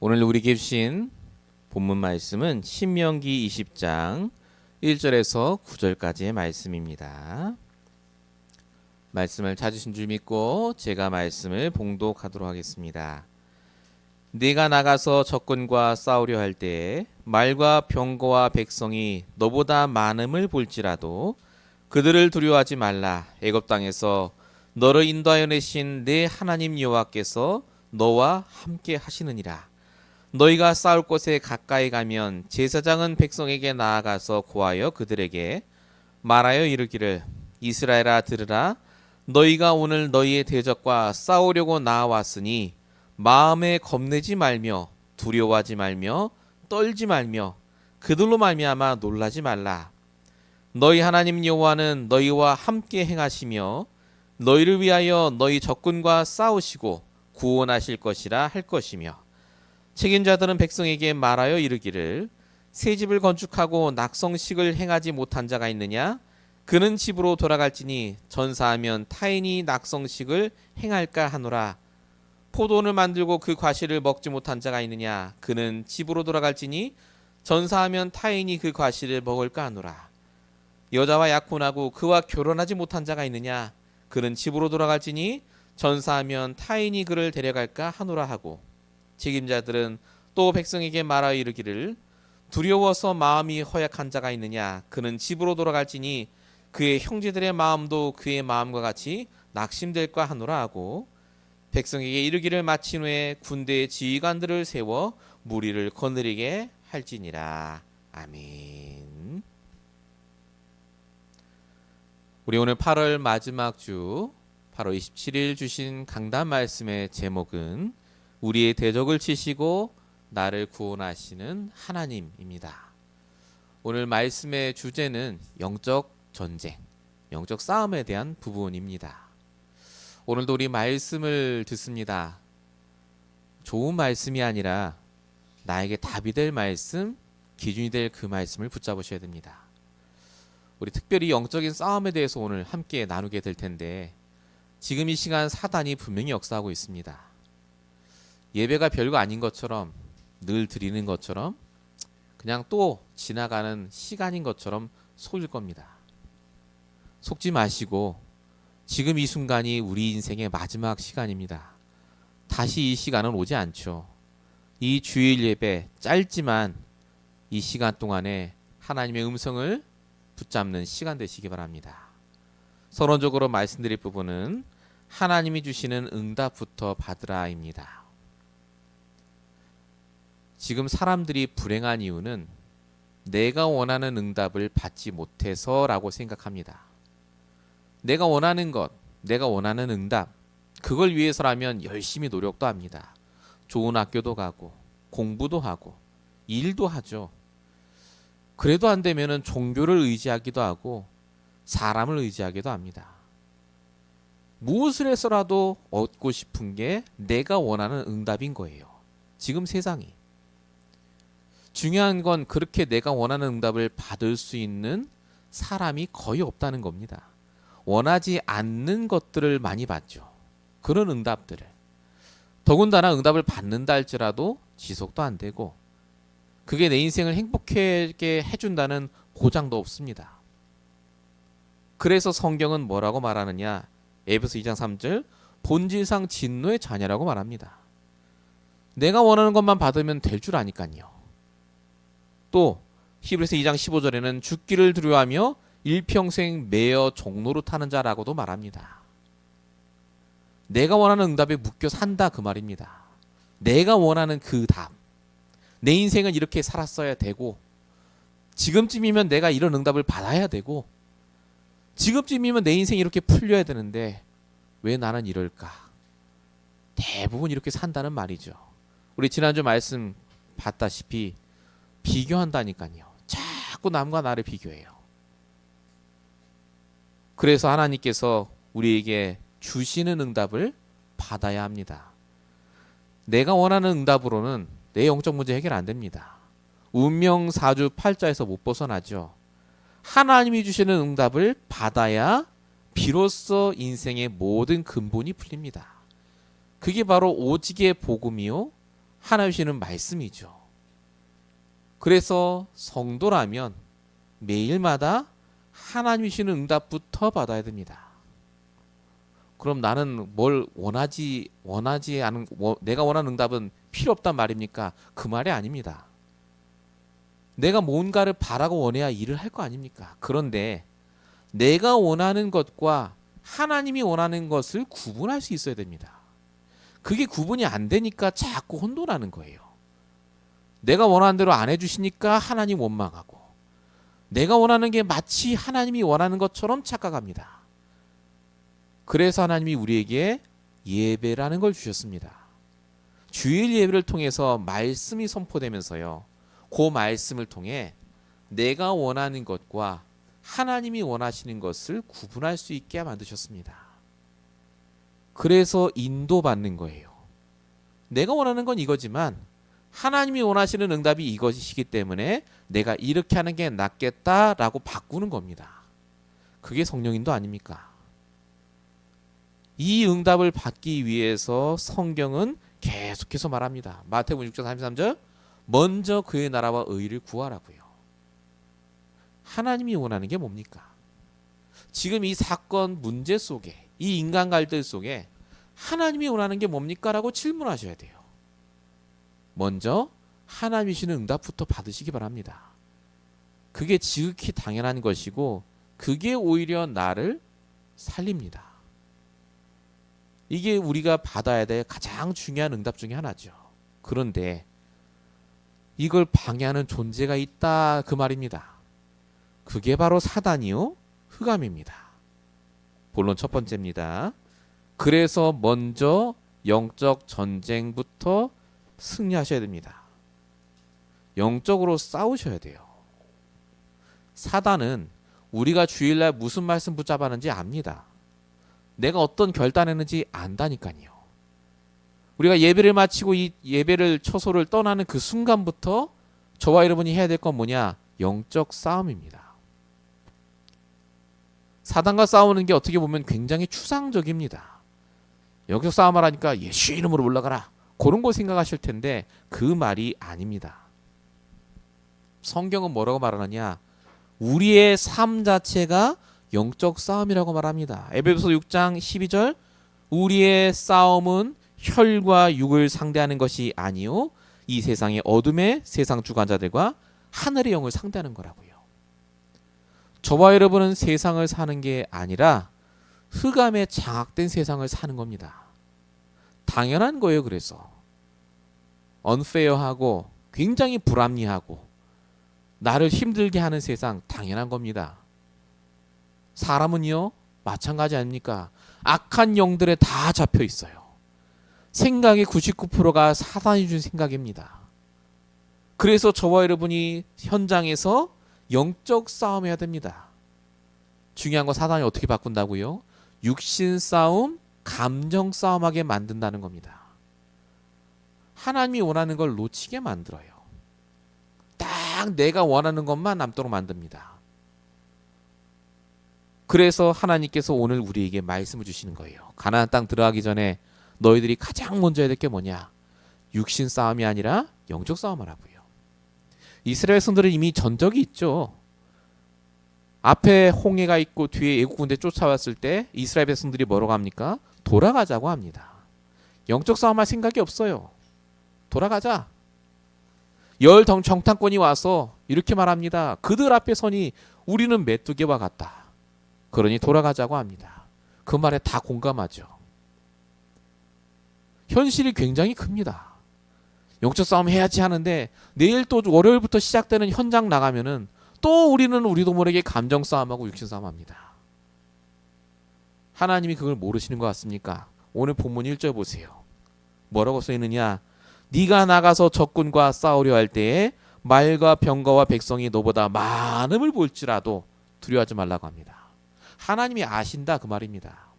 오늘 우리에게 주신 본문 말씀은 신명기 20장 1절에서 9절까지의 말씀입니다. 말씀을 찾으신 줄 믿고 제가 말씀을 봉독하도록 하겠습니다. 네가 나가서 적군과 싸우려 할 때에 말과 병거와 백성이 너보다 많음을 볼지라도 그들을 두려워하지 말라. 애굽 땅에서 너를 인도하여 내신 네 하나님 여호와께서 너와 함께 하시느니라. 너희가 싸울 곳에 가까이 가면 제사장은 백성에게 나아가서 고하여 그들에게 말하여 이르기를 이스라엘아 들으라. 너희가 오늘 너희의 대적과 싸우려고 나아왔으니 마음에 겁내지 말며 두려워하지 말며 떨지 말며 그들로 말미암아 놀라지 말라. 너희 하나님 여호와는 너희와 함께 행하시며 너희를 위하여 너희 적군과 싸우시고 구원하실 것이라 할 것이며 책임자들은 백성에게 말하여 이르기를 새 집을 건축하고 낙성식을 행하지 못한 자가 있느냐? 그는 집으로 돌아갈지니 전사하면 타인이 낙성식을 행할까 하노라. 포도원을 만들고 그 과실을 먹지 못한 자가 있느냐? 그는 집으로 돌아갈지니 전사하면 타인이 그 과실을 먹을까 하노라. 여자와 약혼하고 그와 결혼하지 못한 자가 있느냐? 그는 집으로 돌아갈지니 전사하면 타인이 그를 데려갈까 하노라 하고 책임자들은 또 백성에게 말하여 이르기를 두려워서 마음이 허약한 자가 있느냐? 그는 집으로 돌아갈지니 그의 형제들의 마음도 그의 마음과 같이 낙심될까 하노라 하고 백성에게 이르기를 마친 후에 군대의 지휘관들을 세워 무리를 거느리게 할지니라. 아멘. 우리 오늘 8월 마지막 주 8월 27일 주신 강단 말씀의 제목은 우리의 대적을 치시고 나를 구원하시는 하나님입니다. 오늘 말씀의 주제는 영적 전쟁, 영적 싸움에 대한 부분입니다. 오늘도 우리 말씀을 듣습니다. 좋은 말씀이 아니라 나에게 답이 될 말씀, 기준이 될 그 말씀을 붙잡으셔야 됩니다. 우리 특별히 영적인 싸움에 대해서 오늘 함께 나누게 될 텐데 지금 이 시간 사단이 분명히 역사하고 있습니다. 예배가 별거 아닌 것처럼 늘 드리는 것처럼 그냥 또 지나가는 시간인 것처럼 속일 겁니다. 속지 마시고 지금 이 순간이 우리 인생의 마지막 시간입니다. 다시 이 시간은 오지 않죠. 이 주일 예배 짧지만 이 시간 동안에 하나님의 음성을 붙잡는 시간 되시기 바랍니다. 서론적으로 말씀드릴 부분은 하나님이 주시는 응답부터 받으라입니다. 지금 사람들이 불행한 이유는 내가 원하는 응답을 받지 못해서라고 생각합니다. 내가 원하는 것, 내가 원하는 응답, 그걸 위해서라면 열심히 노력도 합니다. 좋은 학교도 가고 공부도 하고 일도 하죠. 그래도 안 되면은 종교를 의지하기도 하고 사람을 의지하기도 합니다. 무엇을 해서라도 얻고 싶은 게 내가 원하는 응답인 거예요. 지금 세상이. 중요한 건 그렇게 내가 원하는 응답을 받을 수 있는 사람이 거의 없다는 겁니다. 원하지 않는 것들을 많이 받죠. 그런 응답들을. 더군다나 응답을 받는다 할지라도 지속도 안 되고 그게 내 인생을 행복하게 해준다는 보장도 없습니다. 그래서 성경은 뭐라고 말하느냐? 에베소 2장 3절 본질상 진노의 자녀라고 말합니다. 내가 원하는 것만 받으면 될 줄 아니까요. 또 히브리서 2장 15절에는 죽기를 두려워하며 일평생 매어 종로로 타는 자라고도 말합니다. 내가 원하는 응답에 묶여 산다 그 말입니다. 내가 원하는 그 답. 내 인생은 이렇게 살았어야 되고 지금쯤이면 내가 이런 응답을 받아야 되고 지금쯤이면 내 인생이 이렇게 풀려야 되는데 왜 나는 이럴까? 대부분 이렇게 산다는 말이죠. 우리 지난주 말씀 봤다시피 비교한다니까요. 자꾸 남과 나를 비교해요. 그래서 하나님께서 우리에게 주시는 응답을 받아야 합니다. 내가 원하는 응답으로는 내 영적 문제 해결 안 됩니다. 운명 사주 팔자에서 못 벗어나죠. 하나님이 주시는 응답을 받아야 비로소 인생의 모든 근본이 풀립니다. 그게 바로 오직의 복음이요 하나님 주시는 말씀이죠. 그래서 성도라면 매일마다 하나님이 주시는 응답부터 받아야 됩니다. 그럼 나는 뭘 원하지 않은 내가 원하는 응답은 필요 없단 말입니까? 그 말이 아닙니다. 내가 뭔가를 바라고 원해야 일을 할 거 아닙니까? 그런데 내가 원하는 것과 하나님이 원하는 것을 구분할 수 있어야 됩니다. 그게 구분이 안 되니까 자꾸 혼돈하는 거예요. 내가 원하는 대로 안 해주시니까 하나님 원망하고, 내가 원하는 게 마치 하나님이 원하는 것처럼 착각합니다. 그래서 하나님이 우리에게 예배라는 걸 주셨습니다. 주일 예배를 통해서 말씀이 선포되면서요, 그 말씀을 통해 내가 원하는 것과 하나님이 원하시는 것을 구분할 수 있게 만드셨습니다. 그래서 인도받는 거예요. 내가 원하는 건 이거지만 하나님이 원하시는 응답이 이것이기 때문에 내가 이렇게 하는 게 낫겠다라고 바꾸는 겁니다. 그게 성령인도 아닙니까? 이 응답을 받기 위해서 성경은 계속해서 말합니다. 마태복음 6장 33절, 먼저 그의 나라와 의를 구하라고요. 하나님이 원하는 게 뭡니까? 지금 이 사건 문제 속에, 이 인간 갈등 속에 하나님이 원하는 게 뭡니까? 라고 질문하셔야 돼요. 먼저 하나님이 주시는 응답부터 받으시기 바랍니다. 그게 지극히 당연한 것이고, 그게 오히려 나를 살립니다. 이게 우리가 받아야 될 가장 중요한 응답 중에 하나죠. 그런데 이걸 방해하는 존재가 있다, 그 말입니다. 그게 바로 사단이요, 흑암입니다. 본론 첫 번째입니다. 그래서 먼저 영적 전쟁부터 승리하셔야 됩니다. 영적으로 싸우셔야 돼요. 사단은 우리가 주일날 무슨 말씀 붙잡았는지 압니다. 내가 어떤 결단했는지 안다니까요. 우리가 예배를 마치고 이 예배를 처소를 떠나는 그 순간부터 저와 여러분이 해야 될 건 뭐냐? 영적 싸움입니다. 사단과 싸우는 게 어떻게 보면 굉장히 추상적입니다. 영적 싸움을 하니까 예수 이름으로 올라가라, 그런 거 생각하실 텐데 그 말이 아닙니다. 성경은 뭐라고 말하느냐? 우리의 삶 자체가 영적 싸움이라고 말합니다. 에베소서 6장 12절, 우리의 싸움은 혈과 육을 상대하는 것이 아니요 이 세상의 어둠의 세상 주관자들과 하늘의 영을 상대하는 거라고요. 저와 여러분은 세상을 사는 게 아니라 흑암에 장악된 세상을 사는 겁니다. 당연한 거예요. 그래서 unfair하고 굉장히 불합리하고 나를 힘들게 하는 세상, 당연한 겁니다. 사람은요 마찬가지 아닙니까? 악한 영들에 다 잡혀 있어요. 생각의 99%가 사단이 준 생각입니다. 그래서 저와 여러분이 현장에서 영적 싸움해야 됩니다. 중요한 건 사단이 어떻게 바꾼다고요? 육신 싸움, 감정 싸움하게 만든다는 겁니다. 하나님이 원하는 걸 놓치게 만들어요. 딱 내가 원하는 것만 남도록 만듭니다. 그래서 하나님께서 오늘 우리에게 말씀을 주시는 거예요. 가나안 땅 들어가기 전에 너희들이 가장 먼저 해야 될 게 뭐냐? 육신 싸움이 아니라 영적 싸움을 하고요. 이스라엘 성들은 이미 전적이 있죠. 앞에 홍해가 있고 뒤에 애국 군대 쫓아왔을 때 이스라엘 백성들이 뭐라고 합니까? 돌아가자고 합니다. 영적 싸움할 생각이 없어요. 돌아가자. 열 정탐꾼이 와서 이렇게 말합니다. 그들 앞에 서니 우리는 메뚜기와 같다. 그러니 돌아가자고 합니다. 그 말에 다 공감하죠. 현실이 굉장히 큽니다. 영적 싸움 해야지 하는데 내일 또 월요일부터 시작되는 현장 나가면은 또 우리는 우리도 모르게 감정 싸움하고 육신 싸움합니다. 하나님이 그걸 모르시는 것 같습니까? 오늘 본문 1절 보세요. 뭐라고 써있느냐? 네가 나가서 적군과 싸우려 할 때에 말과 병거와 백성이 너보다 많음을 볼지라도 두려워하지 말라고 합니다. 하나님이 아신다, 그 말입니다.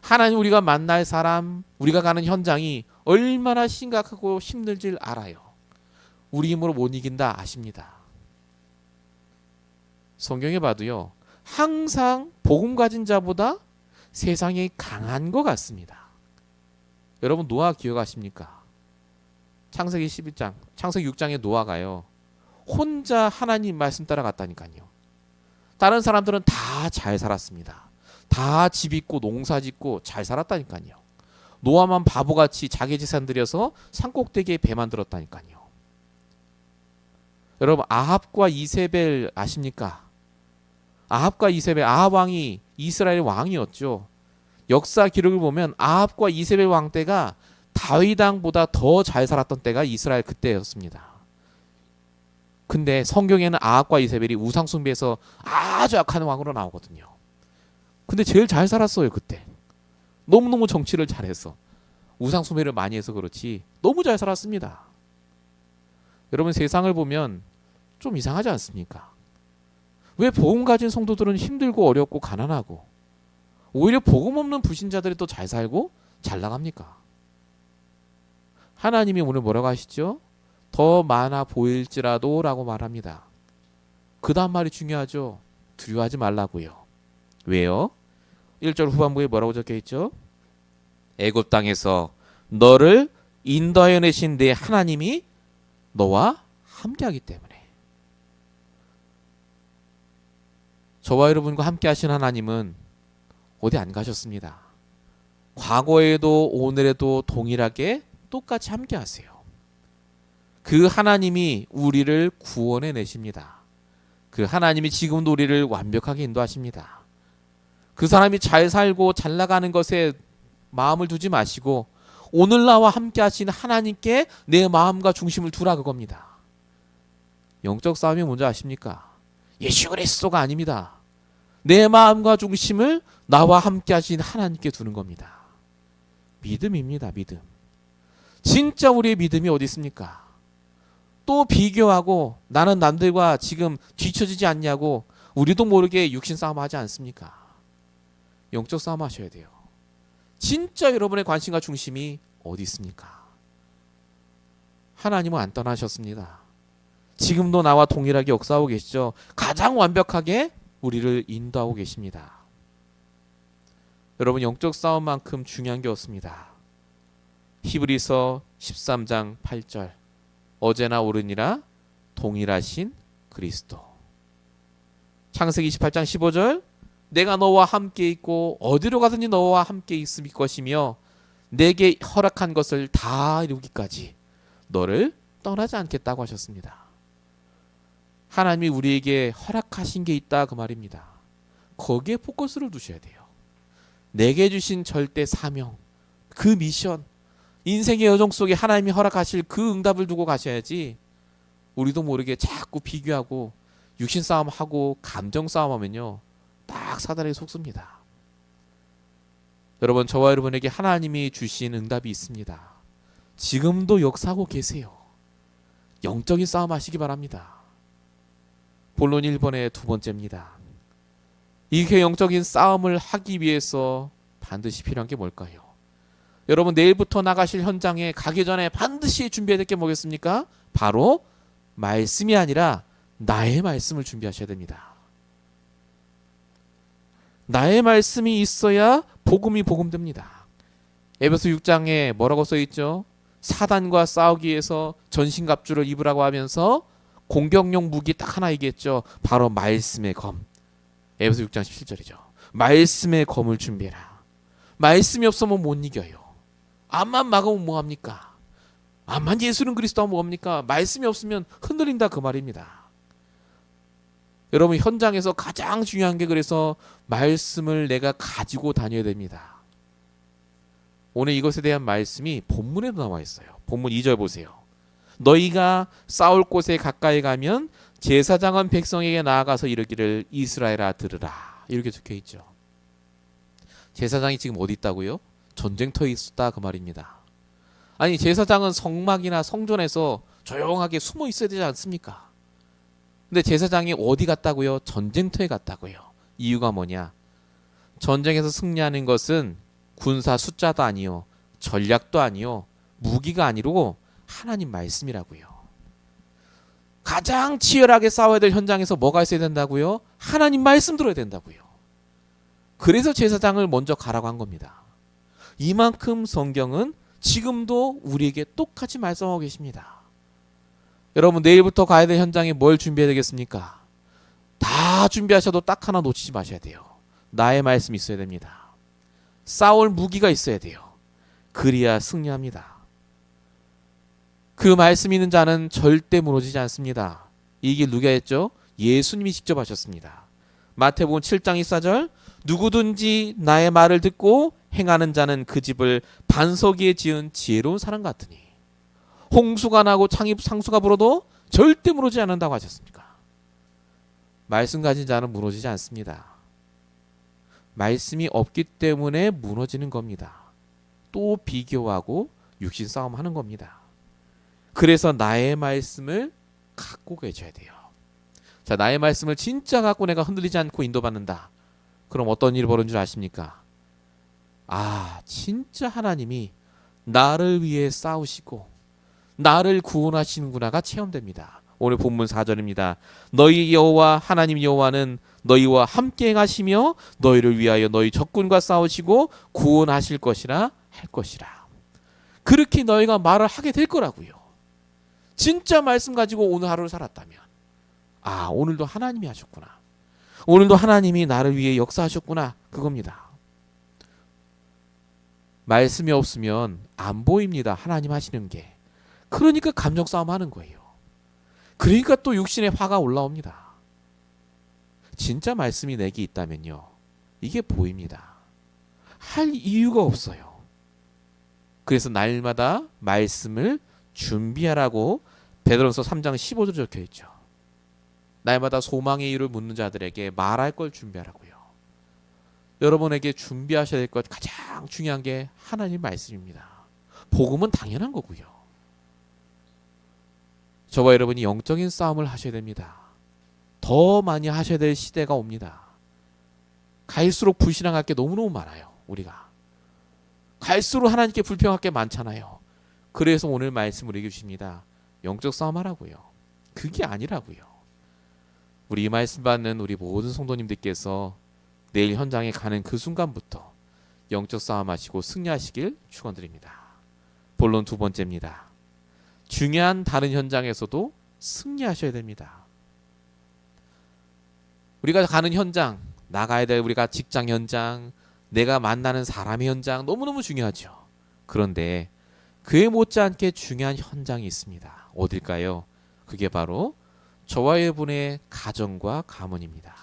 하나님, 우리가 만날 사람, 우리가 가는 현장이 얼마나 심각하고 힘들지를 알아요. 우리 힘으로 못 이긴다 아십니다. 성경에 봐도요, 항상 복음 가진 자보다 세상이 강한 것 같습니다. 여러분 노아 기억하십니까? 창세기 11장, 창세기 6장의 노아가요. 혼자 하나님 말씀 따라갔다니까요. 다른 사람들은 다 잘 살았습니다. 다 집 있고 농사 짓고 잘 살았다니까요. 노아만 바보같이 자기 재산 들여서 산꼭대기에 배 만들었다니까요. 여러분 아합과 이세벨 아십니까? 아합과 이세벨, 아합 왕이 이스라엘 왕이었죠. 역사 기록을 보면 아합과 이세벨 왕 때가 다윗 왕보다 더 잘 살았던 때가 이스라엘 그때였습니다. 근데 성경에는 아합과 이세벨이 우상 숭배에서 아주 악한 왕으로 나오거든요. 근데 제일 잘 살았어요 그때. 너무너무 정치를 잘해서 우상 숭배를 많이 해서 그렇지 너무 잘 살았습니다. 여러분 세상을 보면 좀 이상하지 않습니까? 왜 복음 가진 성도들은 힘들고 어렵고 가난하고 오히려 복음 없는 불신자들이 또 잘 살고 잘 나갑니까? 하나님이 오늘 뭐라고 하시죠? 더 많아 보일지라도 라고 말합니다. 그 다음 말이 중요하죠. 두려워하지 말라고요. 왜요? 1절 후반부에 뭐라고 적혀있죠? 애굽 땅에서 너를 인도하여 내신 내 하나님이 너와 함께하기 때문에. 저와 여러분과 함께 하신 하나님은 어디 안 가셨습니다. 과거에도 오늘에도 동일하게 똑같이 함께 하세요. 그 하나님이 우리를 구원해 내십니다. 그 하나님이 지금도 우리를 완벽하게 인도하십니다. 그 사람이 잘 살고 잘 나가는 것에 마음을 두지 마시고 오늘 나와 함께 하신 하나님께 내 마음과 중심을 두라 그겁니다. 영적 싸움이 뭔지 아십니까? 예수 그리스도가 아닙니다. 내 마음과 중심을 나와 함께 하신 하나님께 두는 겁니다. 믿음입니다. 믿음. 진짜 우리의 믿음이 어디 있습니까? 또 비교하고 나는 남들과 지금 뒤처지지 않냐고 우리도 모르게 육신 싸움 하지 않습니까? 영적 싸움 하셔야 돼요. 진짜 여러분의 관심과 중심이 어디 있습니까? 하나님은 안 떠나셨습니다. 지금도 나와 동일하게 역사하고 계시죠. 가장 완벽하게 우리를 인도하고 계십니다. 여러분 영적 싸움만큼 중요한 게 없습니다. 히브리서 13장 8절 어제나 오르니라 동일하신 그리스도. 창세기 28장 15절 내가 너와 함께 있고 어디로 가든지 너와 함께 있을 것이며 내게 허락한 것을 다 이루기까지 너를 떠나지 않겠다고 하셨습니다. 하나님이 우리에게 허락하신 게 있다 그 말입니다. 거기에 포커스를 두셔야 돼요. 내게 주신 절대 사명, 그 미션, 인생의 여정 속에 하나님이 허락하실 그 응답을 두고 가셔야지 우리도 모르게 자꾸 비교하고 육신 싸움하고 감정 싸움하면요 딱 사단에 속습니다. 여러분 저와 여러분에게 하나님이 주신 응답이 있습니다. 지금도 역사하고 계세요. 영적인 싸움 하시기 바랍니다. 본론 1번의 두 번째입니다. 이렇게 영적인 싸움을 하기 위해서 반드시 필요한 게 뭘까요? 여러분 내일부터 나가실 현장에 가기 전에 반드시 준비해야 될 게 뭐겠습니까? 바로 말씀이 아니라 나의 말씀을 준비하셔야 됩니다. 나의 말씀이 있어야 복음이 복음됩니다. 에베소 6장에 뭐라고 써있죠? 사단과 싸우기 위해서 전신갑주를 입으라고 하면서 공격용 무기 딱 하나 얘기했죠. 바로 말씀의 검. 에베소 6장 17절이죠. 말씀의 검을 준비해라. 말씀이 없으면 못 이겨요. 앞만 막으면 뭐합니까? 앞만 예수는 그리스도 하면 뭐합니까? 말씀이 없으면 흔들린다 그 말입니다. 여러분 현장에서 가장 중요한 게 그래서 말씀을 내가 가지고 다녀야 됩니다. 오늘 이것에 대한 말씀이 본문에도 나와 있어요. 본문 2절 보세요. 너희가 싸울 곳에 가까이 가면 제사장은 백성에게 나아가서 이르기를 이스라엘아 들으라. 이렇게 적혀 있죠. 제사장이 지금 어디 있다고요? 전쟁터에 있었다 그 말입니다. 아니 제사장은 성막이나 성전에서 조용하게 숨어 있어야 되지 않습니까? 근데 제사장이 어디 갔다고요? 전쟁터에 갔다고요. 이유가 뭐냐? 전쟁에서 승리하는 것은 군사 숫자도 아니요 전략도 아니요 무기가 아니고 하나님 말씀이라고요. 가장 치열하게 싸워야 될 현장에서 뭐가 있어야 된다고요? 하나님 말씀 들어야 된다고요. 그래서 제사장을 먼저 가라고 한 겁니다. 이만큼 성경은 지금도 우리에게 똑같이 말씀하고 계십니다. 여러분 내일부터 가야 될 현장에 뭘 준비해야 되겠습니까? 다 준비하셔도 딱 하나 놓치지 마셔야 돼요. 나의 말씀이 있어야 됩니다. 싸울 무기가 있어야 돼요. 그리야 승리합니다. 그 말씀 있는 자는 절대 무너지지 않습니다. 이 길 누가 했죠? 예수님이 직접 하셨습니다. 마태복음 7장 24절 누구든지 나의 말을 듣고 행하는 자는 그 집을 반석 위에 지은 지혜로운 사람 같으니 홍수가 나고 상수가 불어도 절대 무너지지 않는다고 하셨습니까? 말씀 가진 자는 무너지지 않습니다. 말씀이 없기 때문에 무너지는 겁니다. 또 비교하고 육신 싸움하는 겁니다. 그래서 나의 말씀을 갖고 계셔야 돼요. 자, 나의 말씀을 진짜 갖고 내가 흔들리지 않고 인도받는다. 그럼 어떤 일이 벌어진 줄 아십니까? 아, 진짜 하나님이 나를 위해 싸우시고 나를 구원하시는구나가 체험됩니다. 오늘 본문 4절입니다. 너희 여호와 하나님 여호와는 너희와 함께 행하시며 너희를 위하여 너희 적군과 싸우시고 구원하실 것이라 할 것이라. 그렇게 너희가 말을 하게 될 거라고요. 진짜 말씀 가지고 오늘 하루를 살았다면 아, 오늘도 하나님이 하셨구나. 오늘도 하나님이 나를 위해 역사하셨구나. 그겁니다. 말씀이 없으면 안 보입니다. 하나님 하시는 게. 그러니까 감정 싸움 하는 거예요. 그러니까 또 육신의 화가 올라옵니다. 진짜 말씀이 내게 있다면요. 이게 보입니다. 할 이유가 없어요. 그래서 날마다 말씀을 준비하라고 베드로전서 3장 15절에 적혀 있죠. 날마다 소망의 이유를 묻는 자들에게 말할 걸 준비하라고요. 여러분에게 준비하셔야 될 것 가장 중요한 게 하나님 말씀입니다. 복음은 당연한 거고요. 저와 여러분이 영적인 싸움을 하셔야 됩니다. 더 많이 하셔야 될 시대가 옵니다. 갈수록 불신앙할 게 너무너무 많아요. 우리가 갈수록 하나님께 불평할 게 많잖아요. 그래서 오늘 말씀을 우리에게 주십니다. 영적 싸움 하라고요. 그게 아니라고요. 우리 이 말씀 받는 우리 모든 성도님들께서 내일 현장에 가는 그 순간부터 영적 싸움 하시고 승리하시길 축원드립니다. 본론 두 번째입니다. 중요한 다른 현장에서도 승리하셔야 됩니다. 우리가 가는 현장, 나가야 될 우리가 직장 현장, 내가 만나는 사람의 현장 너무너무 중요하죠. 그런데 그에 못지않게 중요한 현장이 있습니다. 어딜까요? 그게 바로 저와 여러분의 가정과 가문입니다.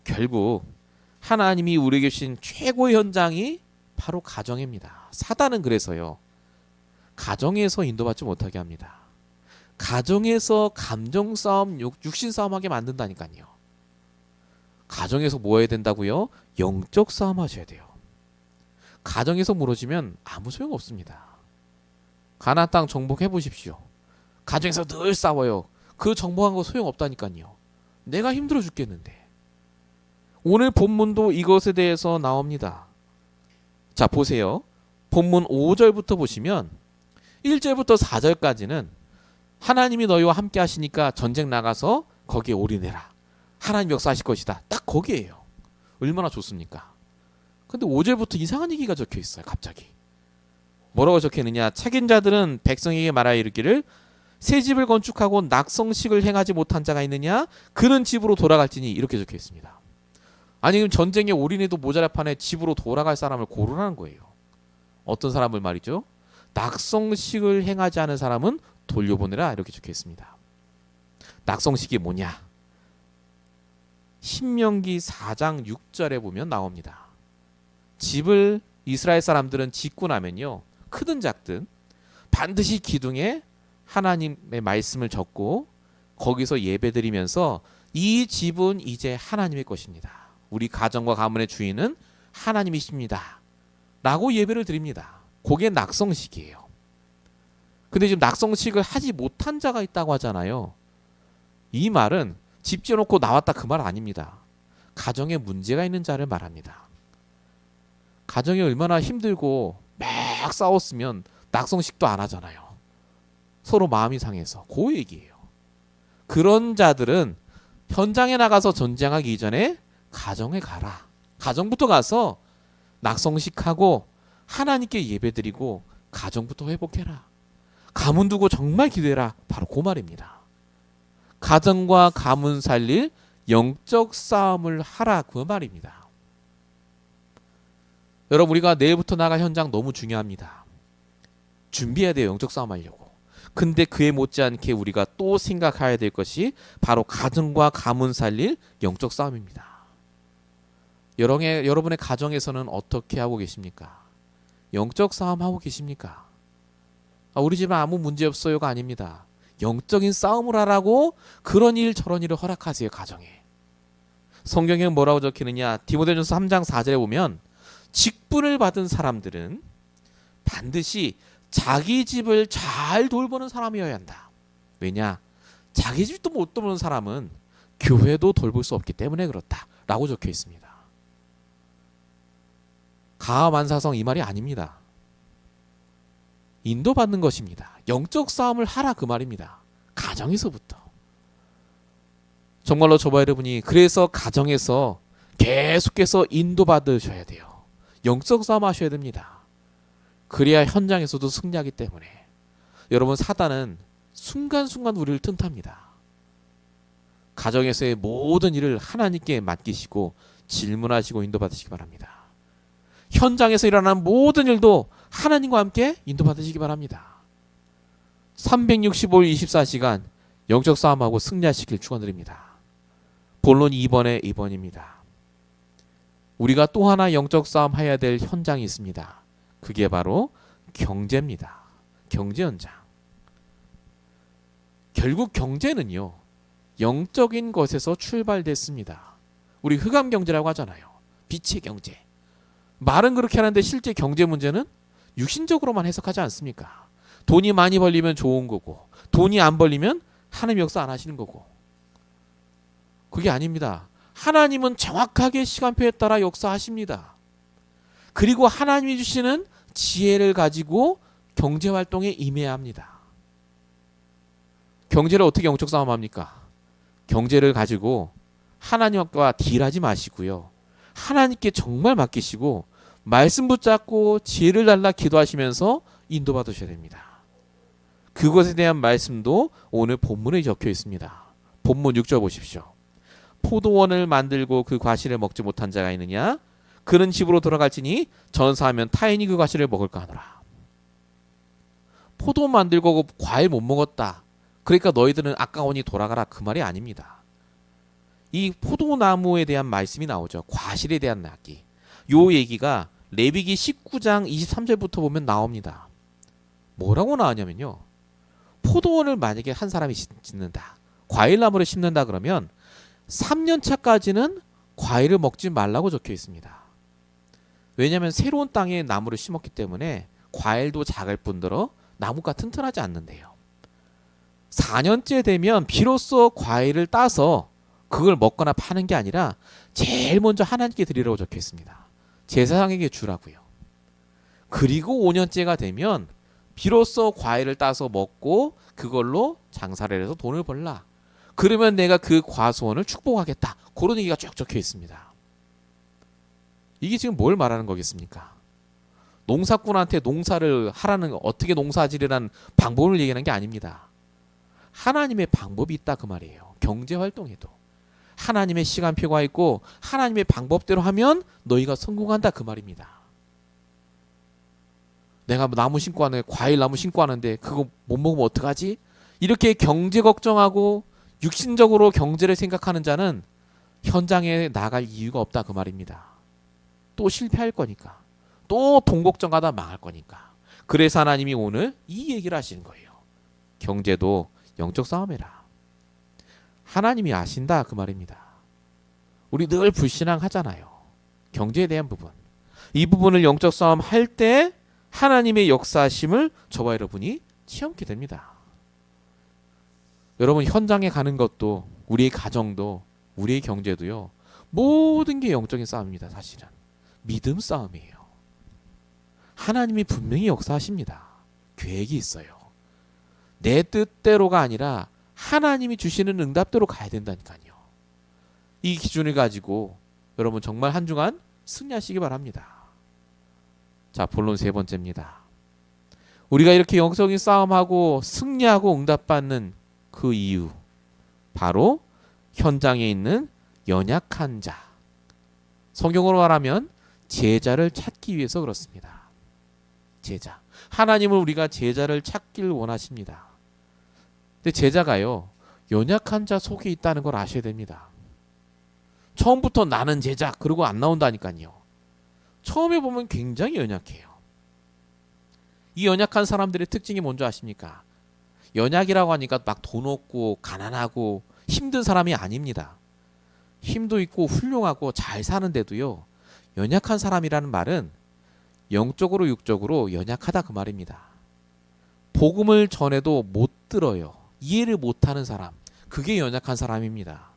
결국 하나님이 우리에게 주신 최고의 현장이 바로 가정입니다. 사단은 그래서요. 가정에서 인도받지 못하게 합니다. 가정에서 감정 싸움, 육신 싸움하게 만든다니까요. 가정에서 뭐 해야 된다고요? 영적 싸움 하셔야 돼요. 가정에서 무너지면 아무 소용 없습니다. 가나안 땅 정복해 보십시오. 가정에서 늘 싸워요. 그 정복한 거 소용 없다니까요. 내가 힘들어 죽겠는데. 오늘 본문도 이것에 대해서 나옵니다. 자, 보세요. 본문 5절부터 보시면 1절부터 4절까지는 하나님이 너희와 함께 하시니까 전쟁 나가서 거기에 올인해라. 하나님 역사하실 것이다. 딱 거기에요. 얼마나 좋습니까? 근데 5절부터 이상한 얘기가 적혀 있어요. 갑자기. 뭐라고 적혀 있느냐? 책임 자들은 백성에게 말하여 이르기를 새 집을 건축하고 낙성식을 행하지 못한 자가 있느냐? 그는 집으로 돌아갈지니 이렇게 적혀 있습니다. 아니 그럼 전쟁에 올인해도 모자랄 판에 집으로 돌아갈 사람을 고르라는 거예요. 어떤 사람을 말이죠? 낙성식을 행하지 않은 사람은 돌려보내라 이렇게 적혀 있습니다. 낙성식이 뭐냐? 신명기 4장 6절에 보면 나옵니다. 집을 이스라엘 사람들은 짓고 나면요. 크든 작든 반드시 기둥에 하나님의 말씀을 적고 거기서 예배드리면서 이 집은 이제 하나님의 것입니다. 우리 가정과 가문의 주인은 하나님이십니다. 라고 예배를 드립니다. 그게 낙성식이에요. 근데 지금 낙성식을 하지 못한 자가 있다고 하잖아요. 이 말은 집 지어놓고 나왔다 그 말 아닙니다. 가정에 문제가 있는 자를 말합니다. 가정이 얼마나 힘들고 막 싸웠으면 낙성식도 안 하잖아요. 서로 마음이 상해서. 그 얘기예요. 그런 자들은 현장에 나가서 전쟁하기 이전에 가정에 가라. 가정부터 가서 낙성식하고 하나님께 예배드리고 가정부터 회복해라. 가문 두고 정말 기도해라. 바로 그 말입니다. 가정과 가문 살릴 영적 싸움을 하라. 그 말입니다. 여러분, 우리가 내일부터 나갈 현장 너무 중요합니다. 준비해야 돼요. 영적 싸움 하려고. 근데 그에 못지않게 우리가 또 생각해야 될 것이 바로 가정과 가문 살릴 영적 싸움입니다. 여러분의 가정에서는 어떻게 하고 계십니까? 영적 싸움 하고 계십니까? 우리 집은 아무 문제 없어요가 아닙니다. 영적인 싸움을 하라고 그런 일 저런 일을 허락하세요. 가정에. 성경에 뭐라고 적히느냐, 디모데전서 3장 4절에 보면 직분을 받은 사람들은 반드시 자기 집을 잘 돌보는 사람이어야 한다. 왜냐? 자기 집도 못 돌보는 사람은 교회도 돌볼 수 없기 때문에 그렇다 라고 적혀 있습니다. 가만사성 이 말이 아닙니다. 인도받는 것입니다. 영적 싸움을 하라 그 말입니다. 가정에서부터. 정말로 저와 여러분이 그래서 가정에서 계속해서 인도받으셔야 돼요. 영적 싸움 하셔야 됩니다. 그래야 현장에서도 승리하기 때문에. 여러분, 사단은 순간순간 우리를 틈탑니다. 가정에서의 모든 일을 하나님께 맡기시고 질문하시고 인도받으시기 바랍니다. 현장에서 일어나는 모든 일도 하나님과 함께 인도받으시기 바랍니다. 365일 24시간 영적 싸움하고 승리하시길 축원드립니다. 본론 2번에 2번입니다. 우리가 또 하나 영적 싸움 해야 될 현장이 있습니다. 그게 바로 경제입니다. 경제 현장. 결국 경제는요, 영적인 것에서 출발됐습니다. 우리 흑암 경제라고 하잖아요. 빛의 경제. 말은 그렇게 하는데 실제 경제 문제는 육신적으로만 해석하지 않습니까? 돈이 많이 벌리면 좋은 거고, 돈이 안 벌리면 하나님 역사 안 하시는 거고. 그게 아닙니다. 하나님은 정확하게 시간표에 따라 역사하십니다. 그리고 하나님이 주시는 지혜를 가지고 경제활동에 임해야 합니다. 경제를 어떻게 영적 싸움합니까? 경제를 가지고 하나님과 딜하지 마시고요. 하나님께 정말 맡기시고 말씀 붙잡고 지혜를 달라 기도하시면서 인도받으셔야 됩니다. 그것에 대한 말씀도 오늘 본문에 적혀 있습니다. 본문 6절 보십시오. 포도원을 만들고 그 과실을 먹지 못한 자가 있느냐? 그는 집으로 돌아갈지니 전사하면 타인이 그 과실을 먹을까 하노라. 포도 만들고 과일 못 먹었다. 그러니까 너희들은 아까우니 돌아가라. 그 말이 아닙니다. 이 포도나무에 대한 말씀이 나오죠. 과실에 대한 이야기. 요 얘기가 레위기 19장 23절부터 보면 나옵니다. 뭐라고 나왔냐면요. 포도원을 만약에 한 사람이 짓는다. 과일나무를 심는다 그러면 3년 차까지는 과일을 먹지 말라고 적혀 있습니다. 왜냐하면 새로운 땅에 나무를 심었기 때문에 과일도 작을 뿐더러 나무가 튼튼하지 않는데요. 4년째 되면 비로소 과일을 따서 그걸 먹거나 파는 게 아니라 제일 먼저 하나님께 드리라고 적혀 있습니다. 제사장에게 주라고요. 그리고 5년째가 되면 비로소 과일을 따서 먹고 그걸로 장사를 해서 돈을 벌라. 그러면 내가 그 과수원을 축복하겠다. 그런 얘기가 쭉 적혀 있습니다. 이게 지금 뭘 말하는 거겠습니까? 농사꾼한테 농사를 하라는, 어떻게 농사지으라는 방법을 얘기하는 게 아닙니다. 하나님의 방법이 있다 그 말이에요. 경제활동에도 하나님의 시간표가 있고 하나님의 방법대로 하면 너희가 성공한다 그 말입니다. 내가 나무 심고 하는데, 과일 나무 심고 하는데 그거 못 먹으면 어떡하지? 이렇게 경제 걱정하고 육신적으로 경제를 생각하는 자는 현장에 나갈 이유가 없다 그 말입니다. 또 실패할 거니까, 또 돈 걱정하다 망할 거니까. 그래서 하나님이 오늘 이 얘기를 하시는 거예요. 경제도 영적 싸움이라. 하나님이 아신다 그 말입니다. 우리 늘 불신앙하잖아요. 경제에 대한 부분. 이 부분을 영적 싸움 할 때 하나님의 역사심을 저와 여러분이 체험하게 됩니다. 여러분, 현장에 가는 것도, 우리의 가정도, 우리의 경제도요, 모든 게 영적인 싸움입니다. 사실은 믿음 싸움이에요. 하나님이 분명히 역사하십니다. 계획이 있어요. 내 뜻대로가 아니라 하나님이 주시는 응답대로 가야 된다니까요. 이 기준을 가지고 여러분 정말 한 주간 승리하시기 바랍니다. 자, 본론 세 번째입니다. 우리가 이렇게 영적인 싸움하고 승리하고 응답받는 그 이유, 바로 현장에 있는 연약한 자, 성경으로 말하면 제자를 찾기 위해서 그렇습니다. 제자. 하나님은 우리가 제자를 찾길 원하십니다. 근데 제자가요, 연약한 자 속에 있다는 걸 아셔야 됩니다. 처음부터 나는 제자 그러고 안 나온다니까요. 처음에 보면 굉장히 연약해요. 이 연약한 사람들의 특징이 뭔지 아십니까? 연약이라고 하니까 막 돈 없고 가난하고 힘든 사람이 아닙니다. 힘도 있고 훌륭하고 잘 사는데도요, 연약한 사람이라는 말은 영적으로 육적으로 연약하다 그 말입니다. 복음을 전해도 못 들어요. 이해를 못하는 사람, 그게 연약한 사람입니다.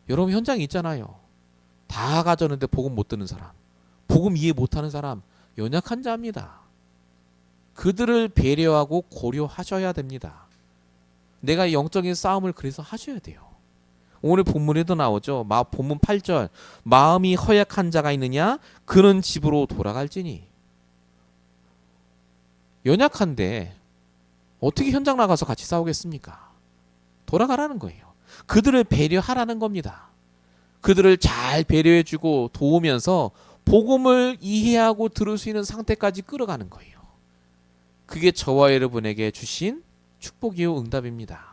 여러분 현장에 있잖아요. 다 가졌는데 복음 못 듣는 사람, 복음 이해 못하는 사람, 연약한 자입니다. 그들을 배려하고 고려하셔야 됩니다. 내가 영적인 싸움을 그래서 하셔야 돼요. 오늘 본문에도 나오죠. 본문 8절, 마음이 허약한 자가 있느냐? 그는 집으로 돌아갈지니. 연약한데 어떻게 현장 나가서 같이 싸우겠습니까? 돌아가라는 거예요. 그들을 배려하라는 겁니다. 그들을 잘 배려해주고 도우면서 복음을 이해하고 들을 수 있는 상태까지 끌어가는 거예요. 그게 저와 여러분에게 주신 축복이요 응답입니다.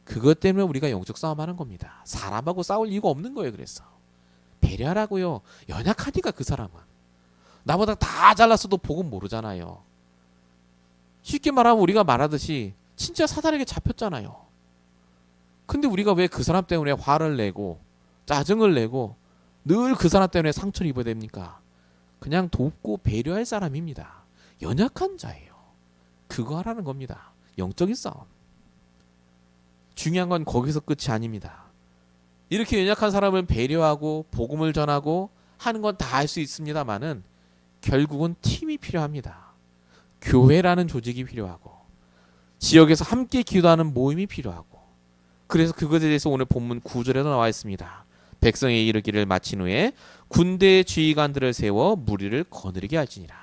그것 때문에 우리가 영적 싸움하는 겁니다. 사람하고 싸울 이유가 없는 거예요. 그래서 배려하라고요. 연약하니까 그 사람은. 나보다 다 잘났어도 복음 모르잖아요. 쉽게 말하면 우리가 말하듯이 진짜 사단에게 잡혔잖아요. 근데 우리가 왜 그 사람 때문에 화를 내고 짜증을 내고 늘 그 사람 때문에 상처를 입어야 됩니까? 그냥 돕고 배려할 사람입니다. 연약한 자예요. 그거 하라는 겁니다. 영적인 싸움. 중요한 건 거기서 끝이 아닙니다. 이렇게 연약한 사람을 배려하고 복음을 전하고 하는 건 다 할 수 있습니다만은 결국은 팀이 필요합니다. 교회라는 조직이 필요하고 지역에서 함께 기도하는 모임이 필요하고, 그래서 그것에 대해서 오늘 본문 9절에도 나와 있습니다. 백성의 이르기를 마친 후에 군대의 지휘관들을 세워 무리를 거느리게 할지니라.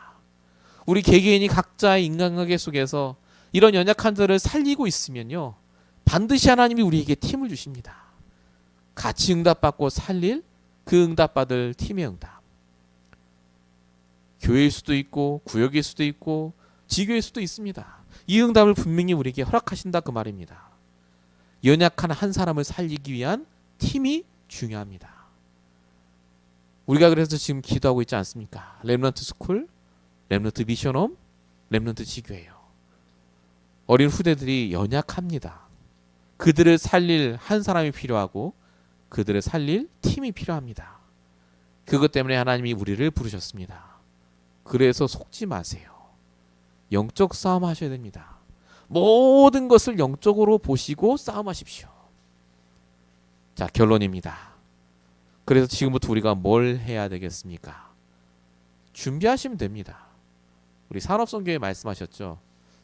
우리 개개인이 각자의 인간관계 속에서 이런 연약한 자를 살리고 있으면요, 반드시 하나님이 우리에게 팀을 주십니다. 같이 응답받고 살릴 그 응답받을 팀의 응답. 교회일 수도 있고 구역일 수도 있고 지교일 수도 있습니다. 이 응답을 분명히 우리에게 허락하신다 그 말입니다. 연약한 한 사람을 살리기 위한 팀이 중요합니다. 우리가 그래서 지금 기도하고 있지 않습니까? 렘넌트 스쿨, 렘넌트 미션홈, 렘넌트 지교예요. 어린 후대들이 연약합니다. 그들을 살릴 한 사람이 필요하고 그들을 살릴 팀이 필요합니다. 그것 때문에 하나님이 우리를 부르셨습니다. 그래서 속지 마세요. 영적 싸움 하셔야 됩니다. 모든 것을 영적으로 보시고 싸움하십시오. 자, 결론입니다. 그래서 지금부터 우리가 뭘 해야 되겠습니까? 준비하시면 됩니다. 우리 산업성경에 말씀하셨죠.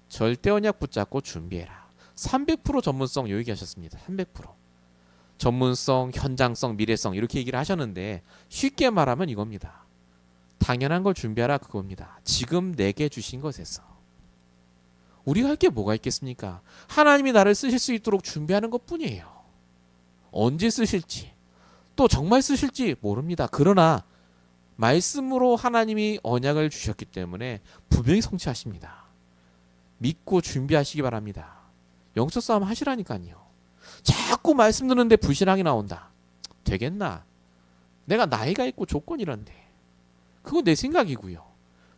절대 언약 붙잡고 준비해라. 300% 전문성 요 얘기하셨습니다. 300%. 전문성, 현장성, 미래성 이렇게 얘기를 하셨는데 쉽게 말하면 이겁니다. 당연한 걸 준비하라 그겁니다. 지금 내게 주신 것에서. 우리가 할 게 뭐가 있겠습니까? 하나님이 나를 쓰실 수 있도록 준비하는 것뿐이에요. 언제 쓰실지 또 정말 쓰실지 모릅니다. 그러나 말씀으로 하나님이 언약을 주셨기 때문에 분명히 성취하십니다. 믿고 준비하시기 바랍니다. 영적 싸움 하시라니까요. 자꾸 말씀 듣는데 불신앙이 나온다. 되겠나? 내가 나이가 있고 조건이 이런데. 그건 내 생각이고요.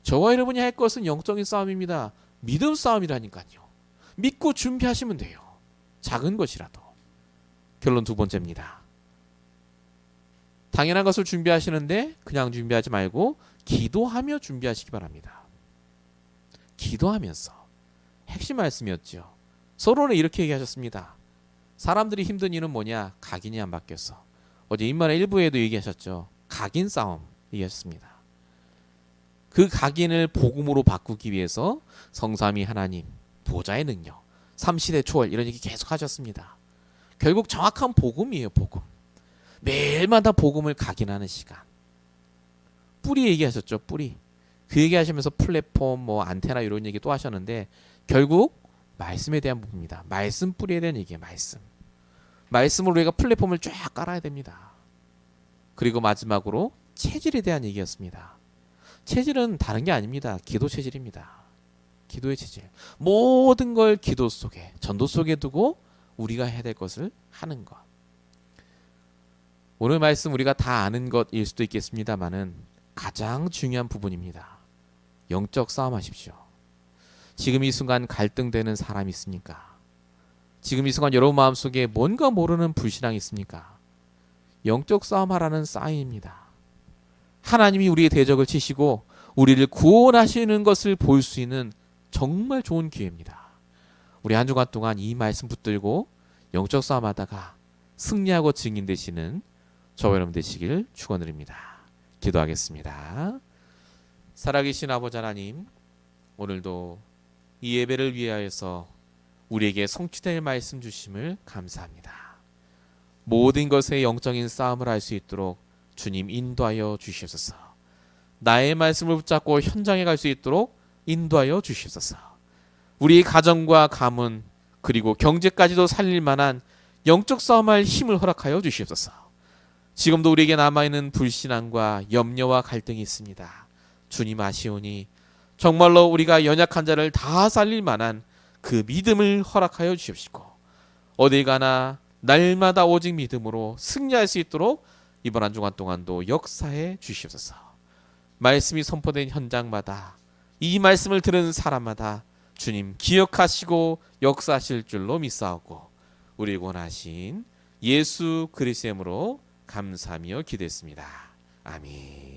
저와 여러분이 할 것은 영적인 싸움입니다. 믿음 싸움이라니까요. 믿고 준비하시면 돼요. 작은 것이라도. 결론 두 번째입니다. 당연한 것을 준비하시는데 그냥 준비하지 말고 기도하며 준비하시기 바랍니다. 기도하면서. 핵심 말씀이었죠. 서론에 이렇게 얘기하셨습니다. 사람들이 힘든 이유는 뭐냐? 각인이 안 바뀌었어. 어제 인만의 일부에도 얘기하셨죠. 각인 싸움 얘기하셨습니다. 그 각인을 복음으로 바꾸기 위해서 성삼위 하나님, 보좌의 능력, 삼시대 초월 이런 얘기 계속 하셨습니다. 결국 정확한 복음이에요. 복음. 매일마다 복음을 각인하는 시간. 뿌리 얘기하셨죠. 뿌리. 그 얘기하시면서 플랫폼, 뭐 안테나 이런 얘기 또 하셨는데 결국 말씀에 대한 부분입니다. 말씀 뿌리에 대한 얘기예요. 말씀으로 우리가 플랫폼을 쫙 깔아야 됩니다. 그리고 마지막으로 체질에 대한 얘기였습니다. 체질은 다른 게 아닙니다. 기도 체질입니다. 기도의 체질. 모든 걸 기도 속에, 전도 속에 두고 우리가 해야 될 것을 하는 것. 오늘 말씀 우리가 다 아는 것일 수도 있겠습니다만은 가장 중요한 부분입니다. 영적 싸움하십시오. 지금 이 순간 갈등되는 사람이 있습니까? 지금 이 순간 여러분 마음속에 뭔가 모르는 불신앙이 있습니까? 영적 싸움하라는 사인입니다. 하나님이 우리의 대적을 치시고 우리를 구원하시는 것을 볼 수 있는 정말 좋은 기회입니다. 우리 한 주간 동안 이 말씀 붙들고 영적 싸움하다가 승리하고 증인 되시는 저와 여러분 되시길 축원드립니다. 기도하겠습니다. 살아계신 아버지 하나님, 오늘도 이 예배를 위하여서 우리에게 성취될 말씀 주심을 감사합니다. 모든 것에 영적인 싸움을 할 수 있도록 주님 인도하여 주시옵소서. 나의 말씀을 붙잡고 현장에 갈 수 있도록 인도하여 주시옵소서. 우리 가정과 가문 그리고 경제까지도 살릴 만한 영적 싸움할 힘을 허락하여 주시옵소서. 지금도 우리에게 남아있는 불신앙과 염려와 갈등이 있습니다. 주님 아시오니 정말로 우리가 연약한 자를 다 살릴 만한 그 믿음을 허락하여 주시옵시고 어딜 가나 날마다 오직 믿음으로 승리할 수 있도록 이번 한 주간 동안도 역사해 주시옵소서. 말씀이 선포된 현장마다 이 말씀을 들은 사람마다 주님 기억하시고 역사하실 줄로 믿사오고 우리 원하신 예수 그리스도의 이름으로 감사하며 기도했습니다. 아멘.